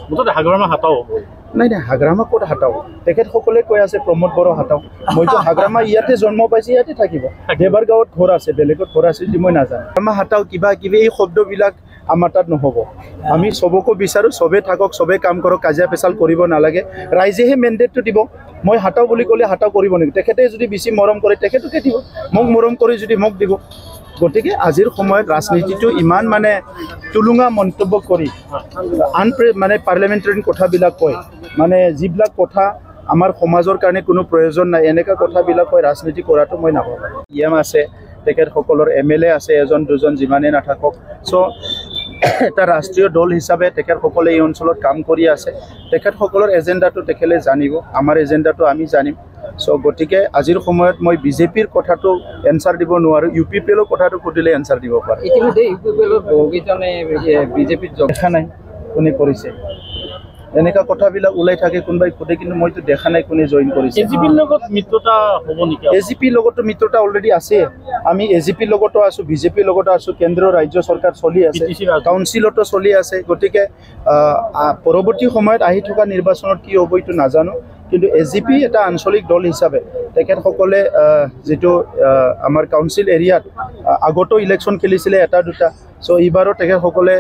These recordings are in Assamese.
মুঠতে হাগ্ৰামা হাতাও নাই নাই হাগ্ৰামা ক'ত হাতাও তেখেতসকলে কৈ আছে প্ৰমোদ বড়ো হাতাও মইতো হাগ্ৰামা ইয়াতে জন্ম পাইছে ইয়াতে থাকিব দেবাৰ গাঁৱত ঘৰ আছে বেলেগত ঘৰ আছে যদি মই নাজানো হাগ্ৰামা হাতাও কিবা কিবি এই শব্দবিলাক আমাৰ তাত নহ'ব আমি চবকো বিচাৰোঁ চবে থাকক চবে কাম কৰক কাজিয়া পেচাল কৰিব নালাগে ৰাইজেহে মেণ্ডেটটো দিব মই হাতাও বুলি ক'লে হাতাও কৰিব নেকি তেখেতে যদি বেছি মৰম কৰে তেখেতকে দিব মোক মৰম কৰি যদি মোক দিব গতিকে আজিৰ সময়ত ৰাজনীতিটো ইমান মানে টুলুঙা মন্তব্য কৰি মানে পাৰ্লিয়ামেণ্টাৰী কথাবিলাক কয় মানে যিবিলাক কথা আমাৰ সমাজৰ কাৰণে কোনো প্ৰয়োজন নাই এনেকুৱা কথাবিলাক কয় ৰাজনীতি কৰাটো মই নাভাবোঁ ইয়াম আছে তেখেতসকলৰ MLA আছে এজন দুজন যিমানেই নাথাকক চ' এটা ৰাষ্ট্ৰীয় দল হিচাপে তেখেতসকলে এই অঞ্চলত কাম কৰি আছে তেখেতসকলৰ এজেণ্ডাটো তেখেতে জানিব আমাৰ এজেণ্ডাটো আমি জানিম চ' গতিকে আজিৰ সময়ত মই বিজেপিৰ কথাটো এনচাৰ দিব নোৱাৰোঁ UPPLৰ কথাটো সুধিলে এনচাৰ দিব পাৰে ইতিমধ্যে UPPLৰ বহুকেইজনে বিজেপিত দেখা নাই কোনে কৰিছে এনেকুৱা কথাবিলাক ওলাই থাকে কোনোবাই সোধে কিন্তু মইতো দেখা নাই কোনে জইন কৰিছে AGPৰ লগত মিত্ৰতা হ'ব নেকি AGPৰ লগতো মিত্ৰতা অলৰেডি আছে আমি AGPৰ লগতো আছোঁ বিজেপিৰ লগতো আছোঁ কেন্দ্ৰীয় ৰাজ্য চৰকাৰ চলি আছে কাউন্সিলতো চলি আছে গতিকে পৰৱৰ্তী সময়ত আহি থকা নিৰ্বাচনত কি হ'ব এইটো নাজানো কিন্তু AGP এটা আঞ্চলিক দল হিচাপে তেখেতসকলে যেটো আমাৰ কাউন্সিল এৰিয়াত আগতো ইলেকশ্যন খেলিছিলে এটা দুটা চ' এইবাৰো তেখেতসকলে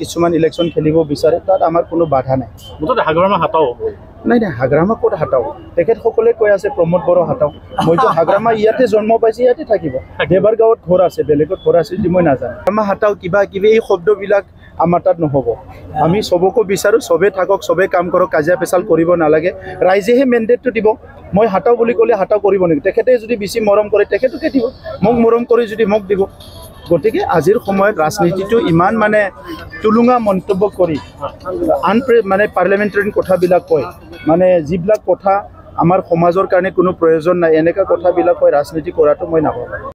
কিছুমান ইলেকশ্যন খেলিব বিচাৰে তাত আমাৰ কোনো বাধা নাই মুঠতে হাগ্ৰামা হাতাও নাই নাই হাগ্ৰামা ক'ত হাতাও তেখেতসকলে কৈ আছে প্ৰমোদ বড়ো হাতাও মইতো হাগ্ৰামা ইয়াতে জন্ম পাইছে ইয়াতে থাকিব দেবাৰ গাঁৱত ঘৰ আছে বেলেগত ঘৰ আছে যদি মই নাজানো হাগ্ৰামা হাতাও কিবা কিবি এই শব্দবিলাক আমাৰ তাত নহ'ব আমি চবকো বিচাৰোঁ চবে থাকক চবে কাম কৰক কাজিয়া পেচাল কৰিব নালাগে ৰাইজেহে মেণ্ডেটটো দিব মই হাতাও বুলি ক'লে হাতাও কৰিব নেকি তেখেতে যদি বেছি মৰম কৰে তেখেতকে দিব মোক মৰম কৰি যদি মোক দিব গতিকে আজিৰ সময়ত ৰাজনীতিটো ইমান মানে টুলুঙা মন্তব্য কৰি মানে পাৰ্লিয়ামেণ্টাৰী কথাবিলাক কয় মানে যিবিলাক কথা আমাৰ সমাজৰ কাৰণে কোনো প্ৰয়োজন নাই এনেকুৱা কথাবিলাক কয় ৰাজনীতি কৰাটো মই নাভাবোঁ